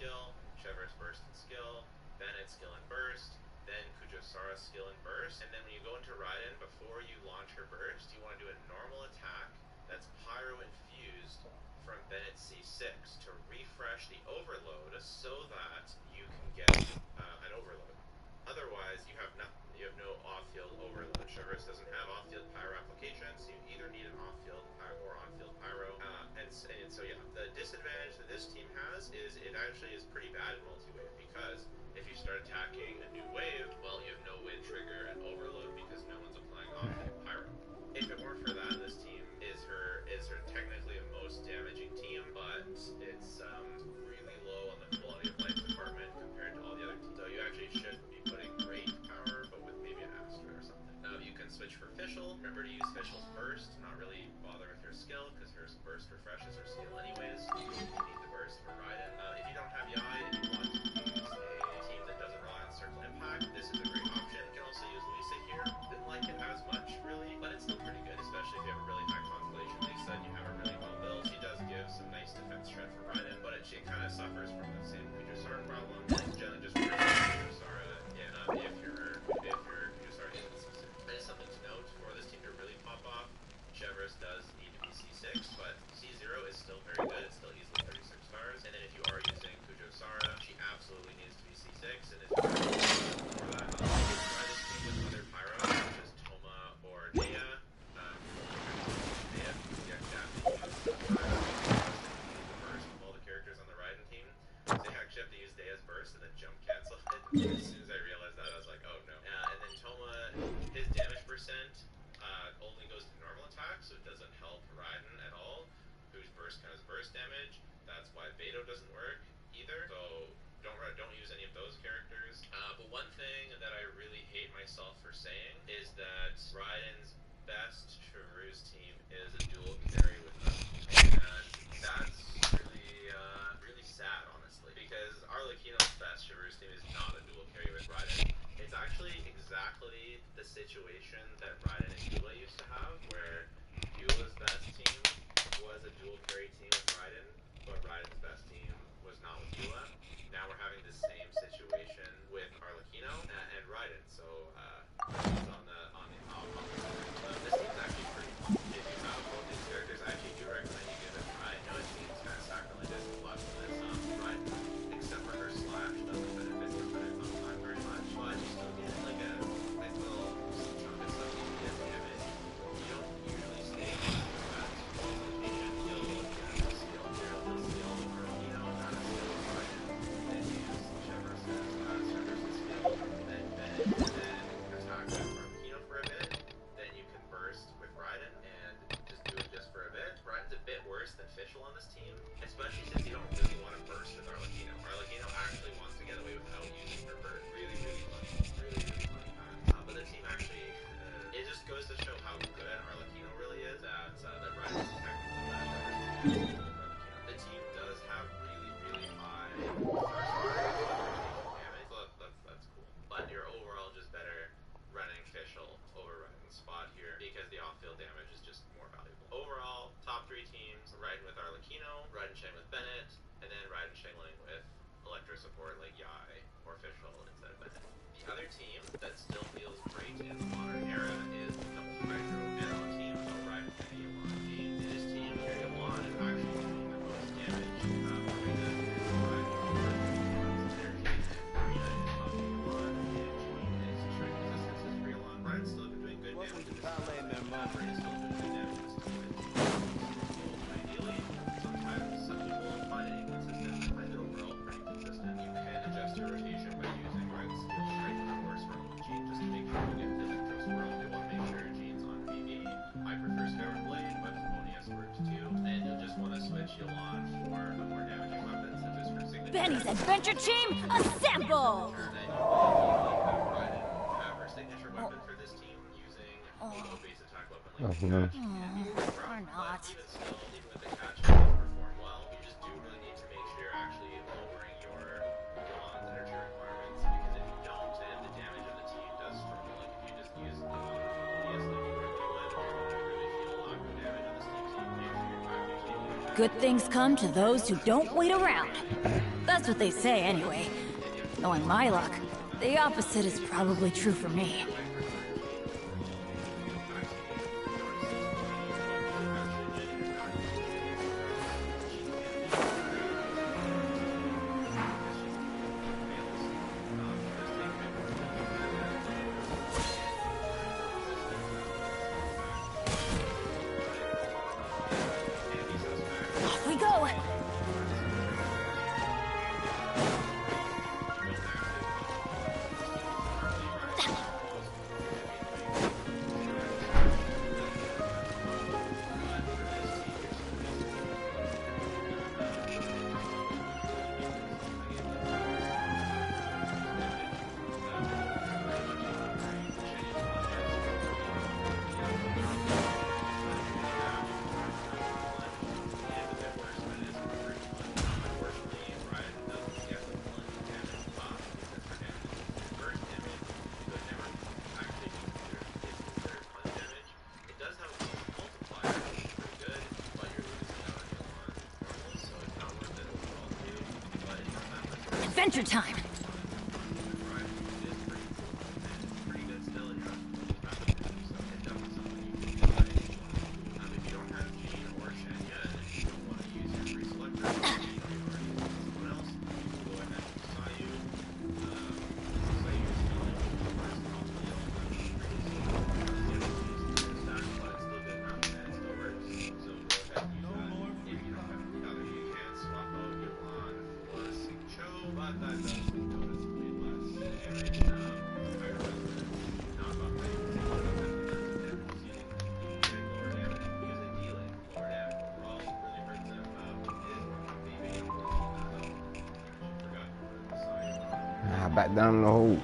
skill, Chever's burst and skill, Bennett's skill and burst, then Kujosara's skill and burst, and then when you go into Raiden, before you launch her burst, you want to do a normal attack that's pyro infused from Bennett's C6 to refresh the overload so that you can get an overload. Otherwise, you have no off-field overload. Chever's doesn't have off-field pyro application, so you either need an off-field or on-field pyro. And so yeah, the disadvantage that this team has is it actually is pretty bad in multi-wave, because if you start attacking a new wave, well, you have no way to trigger an overload because no one's applying off-field pyro. If it weren't for that, this team is her technically a most damaging team, but it's really low on the quality of life department compared to all the other teams. So you actually should be putting great power, but with maybe an Astra or something. You can switch for Fischl. Remember to use Fischl's burst, not really bother with her skill, because her burst refreshes her skill anyways. You need the burst for Raiden. If you don't have Yai and you want to use a team that doesn't rely on circle impact, this is a great option. You can also use Lisa here. Didn't like it as much, really, but it's still pretty good, especially if you have a really high constellation Lisa and you have a really well built. She does give some nice defense shred for Raiden, but she kind of suffers from the same Kujosara problem. It's generally just Kujosara if your Kujosara isn't C6. That is something to note for this team to really pop off. Chever's does need to be C6, but C0 is still very good. It's still easily 36 stars. And then if you are using Kujosara, she absolutely needs to be C6. And if you're for that, try this team with other pyro, such as Toma or Dea. Dea, the burst of all the characters on the Raiden team. So you actually have to use Dea's burst and then jump cancel it. As soon as I realized that, I was like, oh no. And then Toma, his damage percent only goes to normal attack, so it doesn't help Raiden at all, whose burst counts burst damage. That's why Beto doesn't work either. So don't use any of those characters. But one thing that I really hate myself for saying is that Raiden's best Chevreuse team is a dual carry with us. And that's really sad, honestly, because Arlecchino's best Chevreuse team is not a dual carry with Raiden. It's actually exactly the situation that Raiden and Eula used to have, where Eula's best team was a dual carry team with Raiden, but Raiden's best team was not with Eula. Now we're having the same situation with Arlecchino and Raiden, so it's on the opposite. This team's actually pretty fun. If you have both these characters, I actually do recommend you give it a try. I know it seems kind of sacrilegious to watch this Raiden, except for her slash doesn't benefit from it on time very much, but you still get like a nice little chunk of some DPS damage. You don't usually stay in that location. You'll look at the skill here, the skill of Arlecchino, not a skill of Raiden, then use Chever's skill, then Bennett, then attack with Arlecchino for a bit, then you can burst with Raiden and just do it just for a bit. Raiden's a bit worse than Fischl on this team, especially since you don't really want to burst with Arlecchino. Arlecchino actually wants to get away without using her burst. Really funny fact. But the team actually, it just goes to show how good Arlecchino really is that Raiden's technically better. The team does have really high damage. Look, that's cool. But you're overall just better running Fischl over Raiden's spot here because the off-field damage is just more valuable. Overall, top 3 teams: Raiden with Arlecchino, Raiden Shang with Bennett, and then Raiden Shangling with Electro support like Yai or Fischl instead of Bennett. The other team that still feels great in the modern era is the Hydro Nano team of Raiden and Yelan. This team here, Yelan, is actually doing the most damage. Marina is Raiden energy, Marina is helping Yelan, and Jean is strength resistances for Yelan. Raiden's still doing good damage in this team. Marina's still doing good damage in this team. Ideally, sometimes some people find it inconsistent. I find it overall pretty consistent. You can adjust your rotation by using Raiden's skill right before swirling Jean, just to make sure you get the Electro swirl. You want to make sure Jean's on PV. I prefer Skyward Blade, but Oni has worked too. And you'll just want to switch Yelan for a more damaging weapon, such as her signature. Benny's adventure team, assemble! Then you have Raiden have her signature weapon for this team using a low base attack weapon like Catch. Or not. Even still, even with the Catch, it does perform well. You just do really need to make sure you're actually lowering your Yelan's energy requirements, because if you don't, then the damage of the team does struggle. Like if you just use Yelan for Odious like you normally would, you're going to really feel lack of damage on this team, so you make sure you're practicing. good things come to those who don't wait around. That's what they say anyway. Knowing my luck, the opposite is probably true for me. Adventure time! Back down the hole.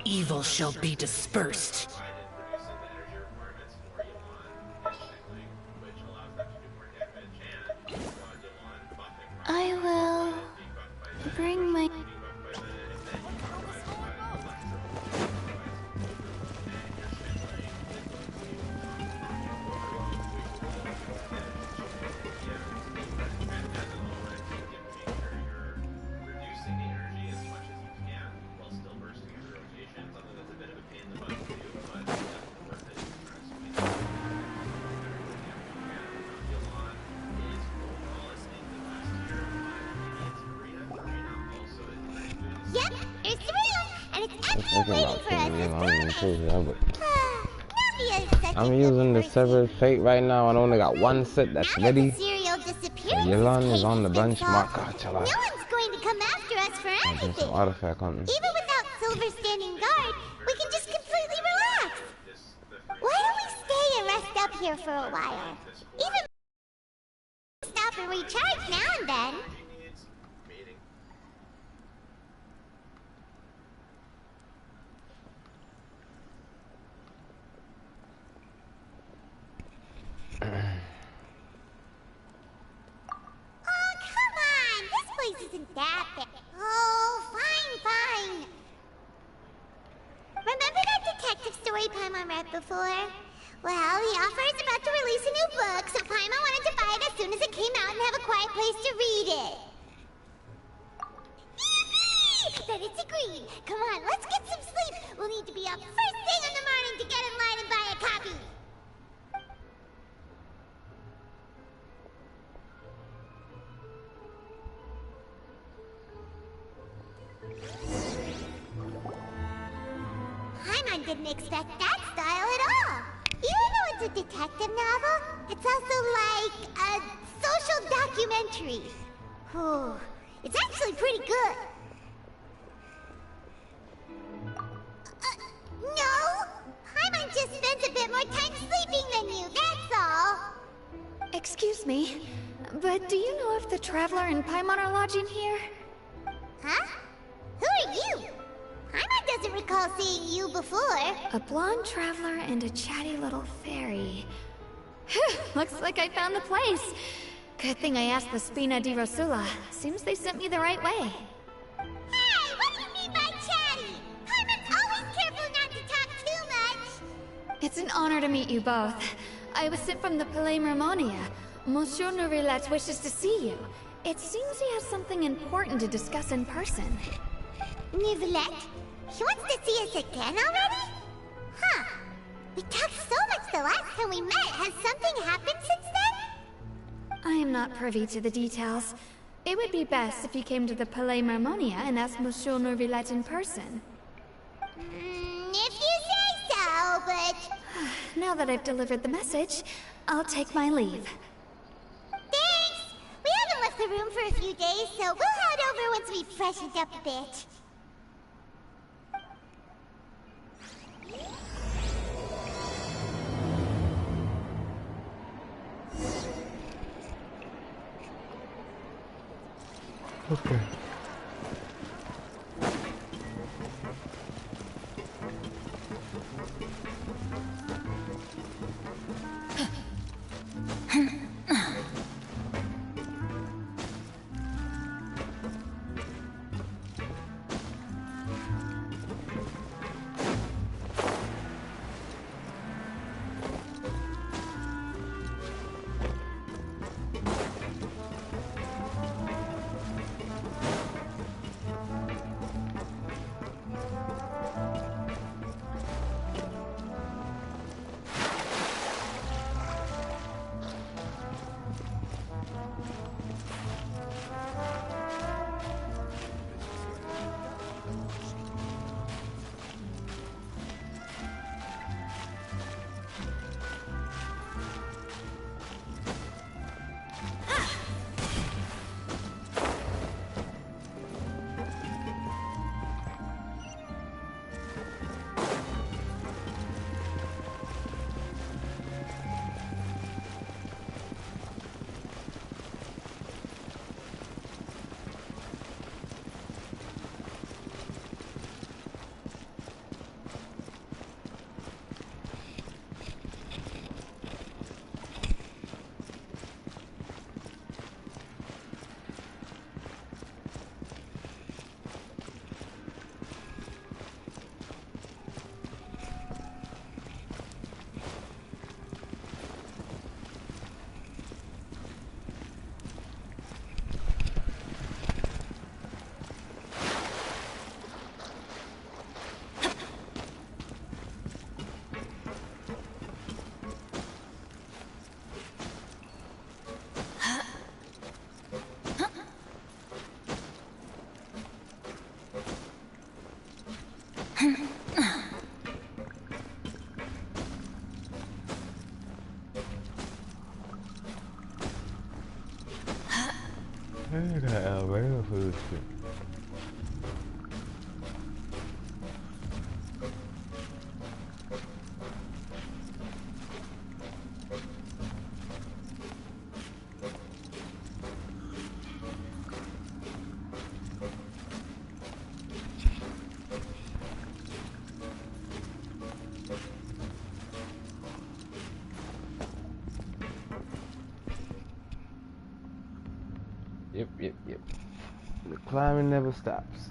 Evil shall be dispersed. I will bring my... Yep, it's real, and it's actually waiting for us as I'm using the Severed Fate right now. I only got one set that's ready. Yelan is on the benchmark. No one's going to come after us for anything. Artifact hunting. Even without Silver standing guard, we can just completely relax. Why don't we stay and rest up here for a while? Even stop and recharge now and then. Isn't that bad? Oh, fine. Remember that detective story Paimon read before? Well, the author is about to release a new book, so Paimon wanted to buy it as soon as it came out and have a quiet place to read it. Yippee! Then it's agreed. Come on, let's get some sleep. We'll need to be up first thing in the morning to get in line and buy a copy. wouldn't expect that style at all. Even though it's a detective novel, it's also like a social documentary. Whew. It's actually pretty good. No! Paimon just spends a bit more time sleeping than you, that's all. Excuse me, but do you know if the Traveler and Paimon are lodging here? Huh? Who are you? Paimon doesn't recall seeing you before. A blonde traveler and a chatty little fairy. Phew, looks like I found the place. Good thing I asked the Spina di Rosula. Seems they sent me the right way. Hey, what do you mean by chatty? Paimon's always careful not to talk too much. It's an honor to meet you both. I was sent from the Palais Mermonia. Monsieur Nourilette wishes to see you. It seems he has something important to discuss in person. Nourilette? She wants to see us again already? Huh. We talked so much the last time we met. Has something happened since then? I am not privy to the details. It would be best if you came to the Palais Mermonia and asked Monsieur Nourilette in person. If you say so, but... Now that I've delivered the message, I'll take my leave. Thanks! We haven't left the room for a few days, so we'll head over once we've freshened up a bit. Okay. I got elevator for this shit. Yep. The climbing never stops.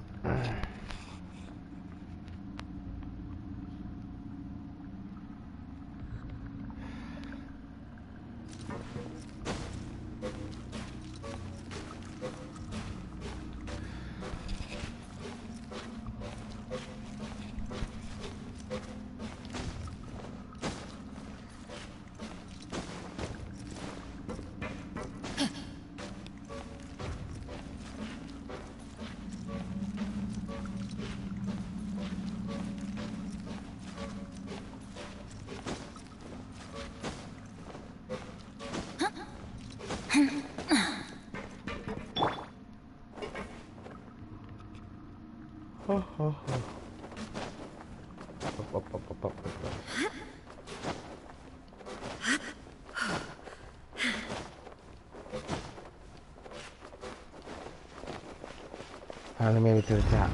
Finally made it to the top.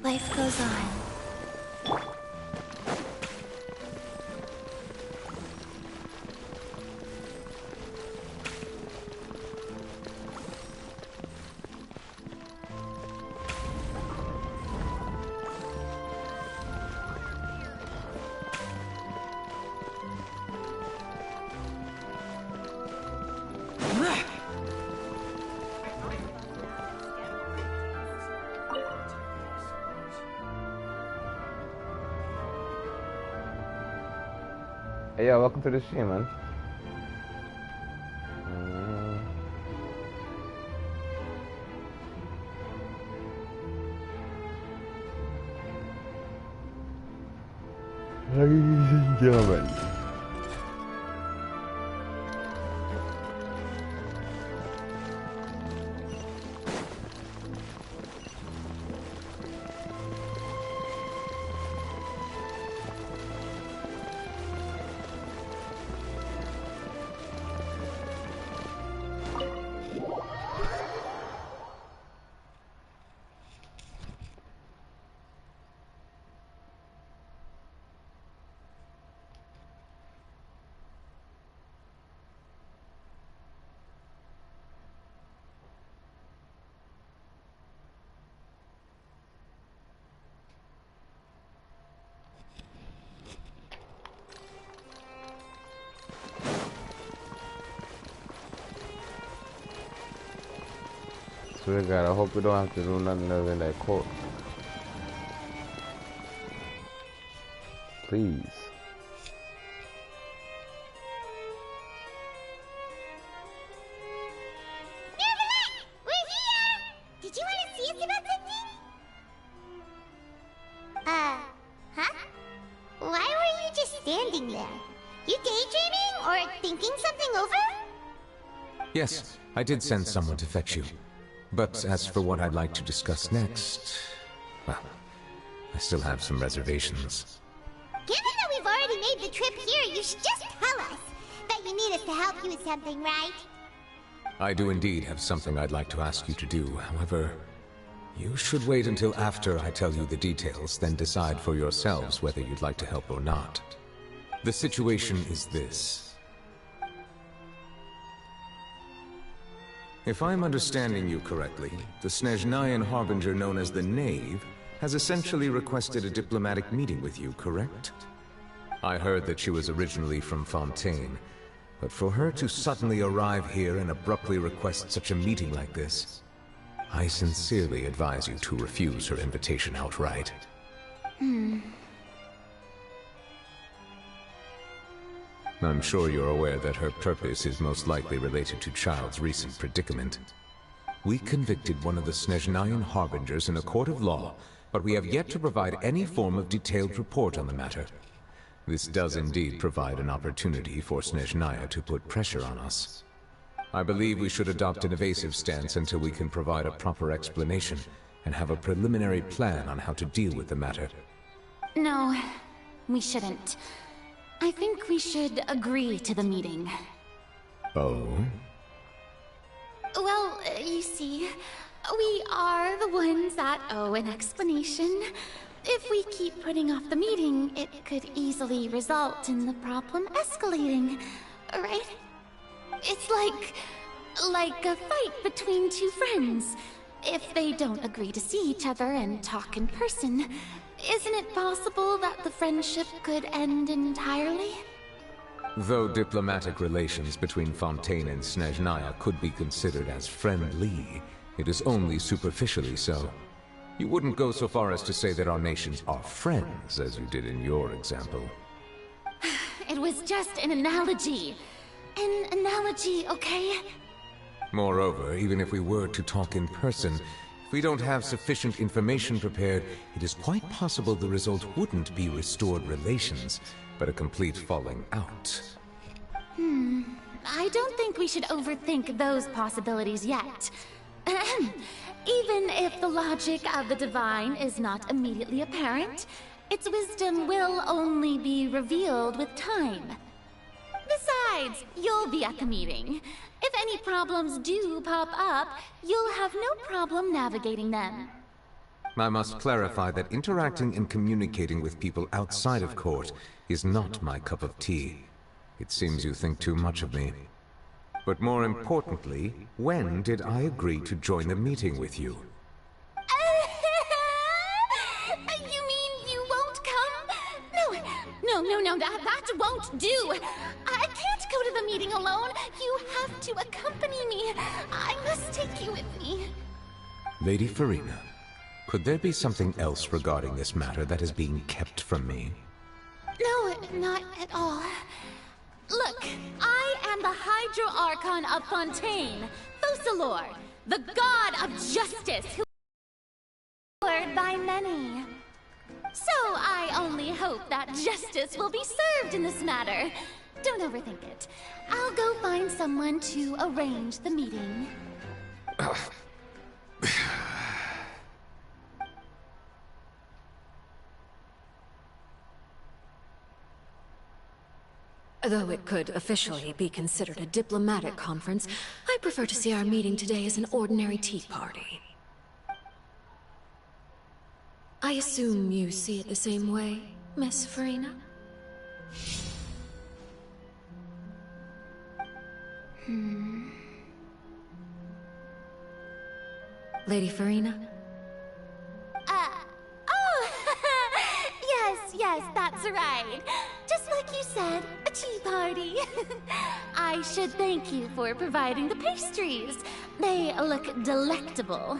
Life goes on. Hey, yo, welcome to the stream, man. Ladies and gentlemen. Swear to God, I hope we don't have to do nothing other than that quote. Please. Did you want to see us about something? Huh? Why were you just standing there? You daydreaming or thinking something over? Yes, I did send someone to fetch you. But as for what I'd like to discuss next, well, I still have some reservations. Given that we've already made the trip here, you should just tell us. Bet you need us to help you with something, right? I do indeed have something I'd like to ask you to do. However, you should wait until after I tell you the details, then decide for yourselves whether you'd like to help or not. The situation is this. If I'm understanding you correctly, the Snezhnayan Harbinger known as the Knave has essentially requested a diplomatic meeting with you, correct? I heard that she was originally from Fontaine, but for her to suddenly arrive here and abruptly request such a meeting like this, I sincerely advise you to refuse her invitation outright. I'm sure you're aware that her purpose is most likely related to Child's recent predicament. We convicted one of the Snezhnayan Harbingers in a court of law, but we have yet to provide any form of detailed report on the matter. This does indeed provide an opportunity for Snezhnaya to put pressure on us. I believe we should adopt an evasive stance until we can provide a proper explanation and have a preliminary plan on how to deal with the matter. No, we shouldn't. I think we should agree to the meeting. Oh? Well, you see, we are the ones that owe an explanation. If we keep putting off the meeting, it could easily result in the problem escalating, right? It's like a fight between two friends. If they don't agree to see each other and talk in person, isn't it possible that the friendship could end entirely? Though diplomatic relations between Fontaine and Snezhnaya could be considered as friendly, it is only superficially so. You wouldn't go so far as to say that our nations are friends, as you did in your example. It was just an analogy. An analogy, okay? Moreover, even if we were to talk in person, if we don't have sufficient information prepared, it is quite possible the result wouldn't be restored relations, but a complete falling out. I don't think we should overthink those possibilities yet. Even if the logic of the divine is not immediately apparent, its wisdom will only be revealed with time. Besides, you'll be at the meeting. If any problems do pop up, you'll have no problem navigating them. I must clarify that interacting and communicating with people outside of court is not my cup of tea. It seems you think too much of me. But more importantly, when did I agree to join the meeting with you? You mean you won't come? No, that won't do. I can't go to the meeting alone. You have to accompany me. I must take you with me. Lady Farina, could there be something else regarding this matter that is being kept from me? No, not at all. Look, I am the Hydro Archon of Fontaine, Focalor, the god of justice who is adored by many. So I only hope that justice will be served in this matter. Don't overthink it. I'll go find someone to arrange the meeting. Though it could officially be considered a diplomatic conference, I prefer to see our meeting today as an ordinary tea party. I assume you see it the same way, Miss Farina? Lady Farina? Yes, that's right. Just like you said, a tea party. I should thank you for providing the pastries. They look delectable.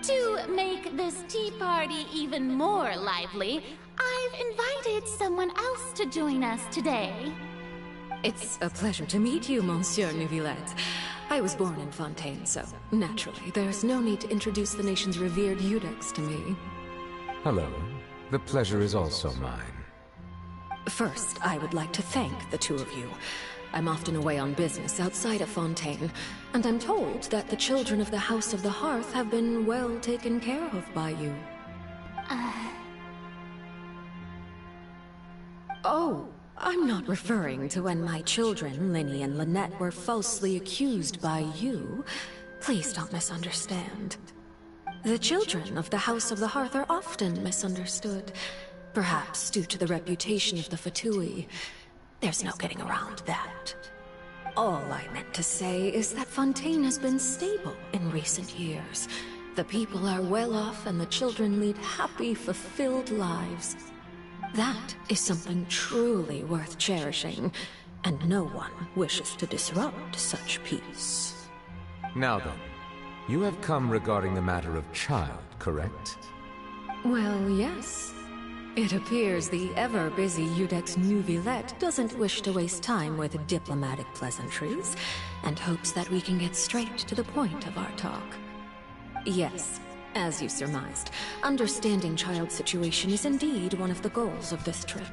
To make this tea party even more lively, I've invited someone else to join us today. It's a pleasure to meet you, Monsieur Neuvillette. I was born in Fontaine, so naturally, there's no need to introduce the nation's revered Eudex to me. Hello. The pleasure is also mine. First, I would like to thank the two of you. I'm often away on business outside of Fontaine, and I'm told that the children of the House of the Hearth have been well taken care of by you. Oh, I'm not referring to when my children, Linny and Lynette, were falsely accused by you. Please don't misunderstand. The children of the House of the Hearth are often misunderstood, perhaps due to the reputation of the Fatui. There's no getting around that. All I meant to say is that Fontaine has been stable in recent years. The people are well off and the children lead happy, fulfilled lives. That is something truly worth cherishing, and no one wishes to disrupt such peace. Now then, you have come regarding the matter of child, correct? Well, yes. It appears the ever-busy Eudex Neuvillette doesn't wish to waste time with diplomatic pleasantries, and hopes that we can get straight to the point of our talk. Yes, as you surmised, understanding child's situation is indeed one of the goals of this trip.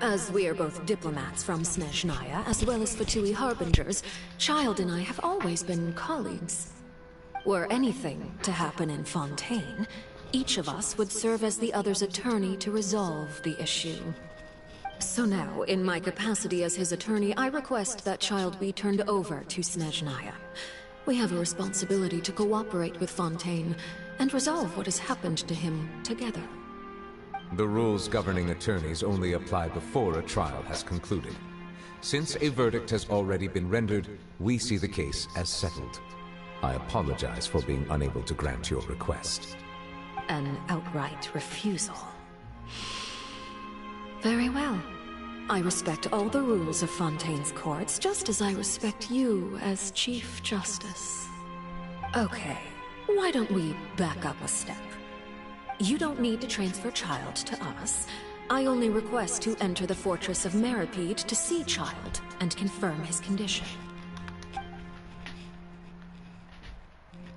As we are both diplomats from Snezhnaya, as well as Fatui Harbingers, Child and I have always been colleagues. Were anything to happen in Fontaine, each of us would serve as the other's attorney to resolve the issue. So now, in my capacity as his attorney, I request that Child be turned over to Snezhnaya. We have a responsibility to cooperate with Fontaine and resolve what has happened to him together. The rules governing attorneys only apply before a trial has concluded. Since a verdict has already been rendered, we see the case as settled. I apologize for being unable to grant your request. An outright refusal. Very well. I respect all the rules of Fontaine's courts, just as I respect you as Chief Justice. Okay, why don't we back up a step? You don't need to transfer Child to us. I only request to enter the fortress of Meripede to see Child and confirm his condition.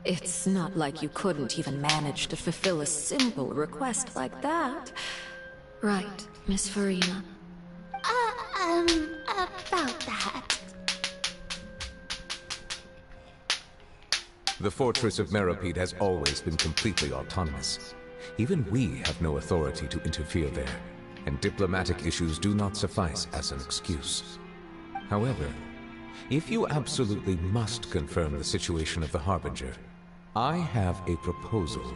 It's not like you couldn't even manage to fulfill a simple request like that. Right, Miss Farina? About that. The fortress of Meripede has always been completely autonomous. Even we have no authority to interfere there, and diplomatic issues do not suffice as an excuse. However, if you absolutely must confirm the situation of the Harbinger, I have a proposal.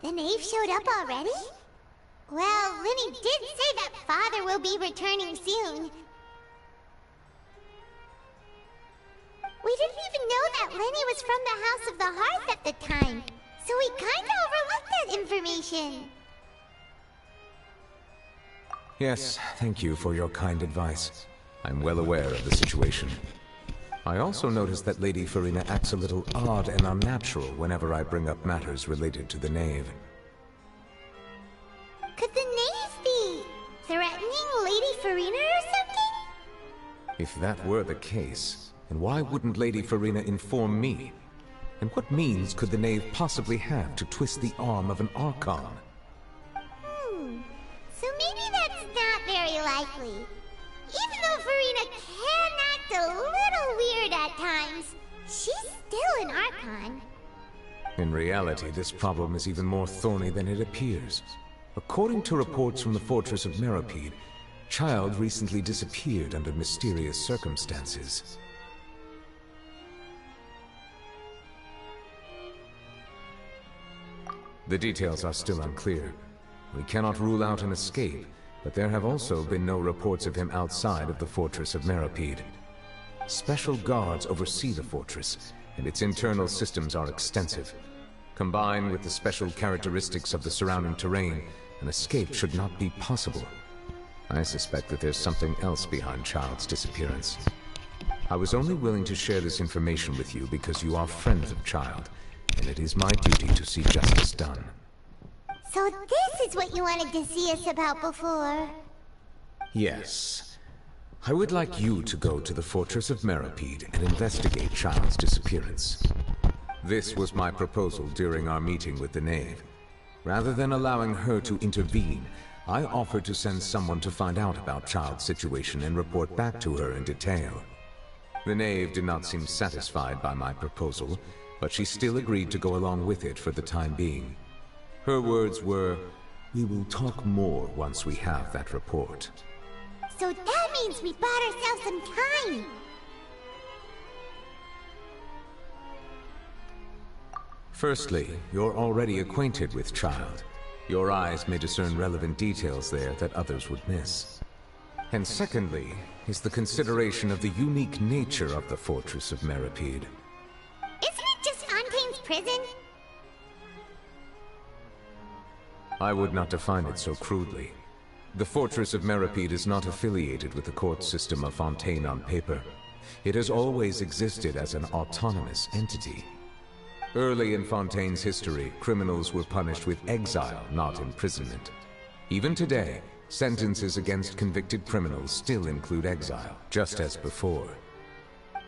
The knave showed up already? Well, Linny did say that Father will be returning soon. We didn't even know that Lenny was from the House of the Hearth at the time, so we kinda overlooked that information. Yes, thank you for your kind advice. I'm well aware of the situation. I also noticed that Lady Farina acts a little odd and unnatural whenever I bring up matters related to the knave. Could the knave be threatening Lady Farina or something? If that were the case, then why wouldn't Lady Farina inform me? And what means could the knave possibly have to twist the arm of an Archon? So maybe that's not very likely. Even though Farina can act a little weird at times, she's still an Archon. In reality, this problem is even more thorny than it appears. According to reports from the Fortress of Meripede, Child recently disappeared under mysterious circumstances. The details are still unclear. We cannot rule out an escape, but there have also been no reports of him outside of the Fortress of Meripede. Special guards oversee the fortress, and its internal systems are extensive. Combined with the special characteristics of the surrounding terrain, an escape should not be possible. I suspect that there's something else behind Child's disappearance. I was only willing to share this information with you because you are friends of Child, and it is my duty to see justice done. So this is what you wanted to see us about before? Yes. I would like you to go to the Fortress of Meripede and investigate Child's disappearance. This was my proposal during our meeting with the knave. Rather than allowing her to intervene, I offered to send someone to find out about Child's situation and report back to her in detail. The knave did not seem satisfied by my proposal, but she still agreed to go along with it for the time being. Her words were, "We will talk more once we have that report." So that means we bought ourselves some time! Firstly, you're already acquainted with Child. Your eyes may discern relevant details there that others would miss. And secondly, is the consideration of the unique nature of the Fortress of Meripede. Isn't it just Fontaine's prison? I would not define it so crudely. The Fortress of Meripede is not affiliated with the court system of Fontaine on paper. It has always existed as an autonomous entity. Early in Fontaine's history, criminals were punished with exile, not imprisonment. Even today, sentences against convicted criminals still include exile, just as before.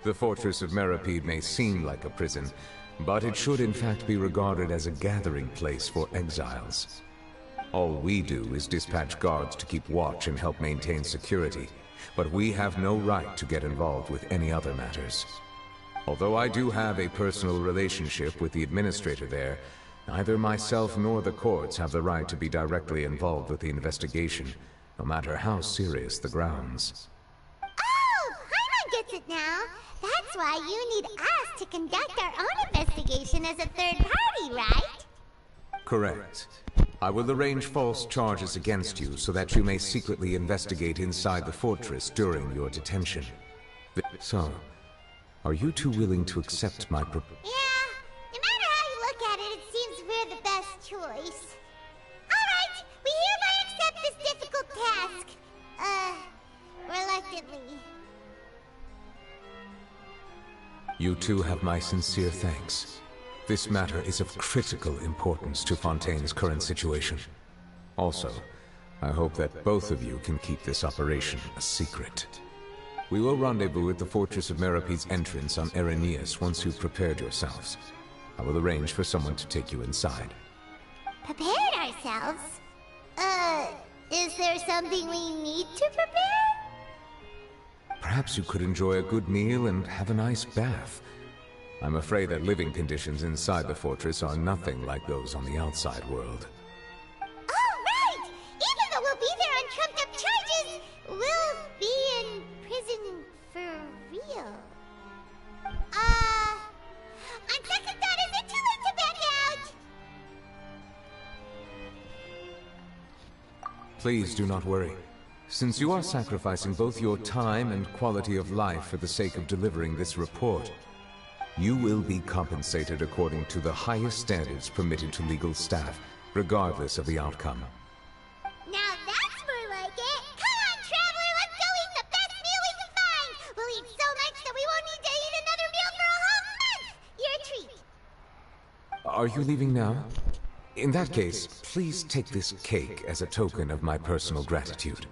The Fortress of Meripede may seem like a prison, but it should in fact be regarded as a gathering place for exiles. All we do is dispatch guards to keep watch and help maintain security, but we have no right to get involved with any other matters. Although I do have a personal relationship with the administrator there, neither myself nor the courts have the right to be directly involved with the investigation, no matter how serious the grounds. Oh, Paimon gets it now! That's why you need us to conduct our own investigation as a third party, right? Correct. I will arrange false charges against you so that you may secretly investigate inside the fortress during your detention. So, are you two willing to accept my Yeah, no matter how you look at it, it seems we're the best choice. Alright, we hereby accept this difficult task. Reluctantly. You two have my sincere thanks. This matter is of critical importance to Fontaine's current situation. Also, I hope that both of you can keep this operation a secret. We will rendezvous at the Fortress of Meripede's entrance on Erinius once you've prepared yourselves. I will arrange for someone to take you inside. Prepared ourselves? Is there something we need to prepare? perhaps you could enjoy a good meal and have a nice bath. I'm afraid that living conditions inside the fortress are nothing like those on the outside world. Oh, right! Even though we'll be there on trumped-up charges, we'll be in prison for real. On second thought, is it too late to back out? Please do not worry. Since you are sacrificing both your time and quality of life for the sake of delivering this report, you will be compensated according to the highest standards permitted to legal staff, regardless of the outcome. Now that's more like it! Come on, Traveler, let's go eat the best meal we can find! We'll eat so much that we won't need to eat another meal for a whole month! You're a treat! Are you leaving now? In that case, please take this cake as a token of my personal gratitude.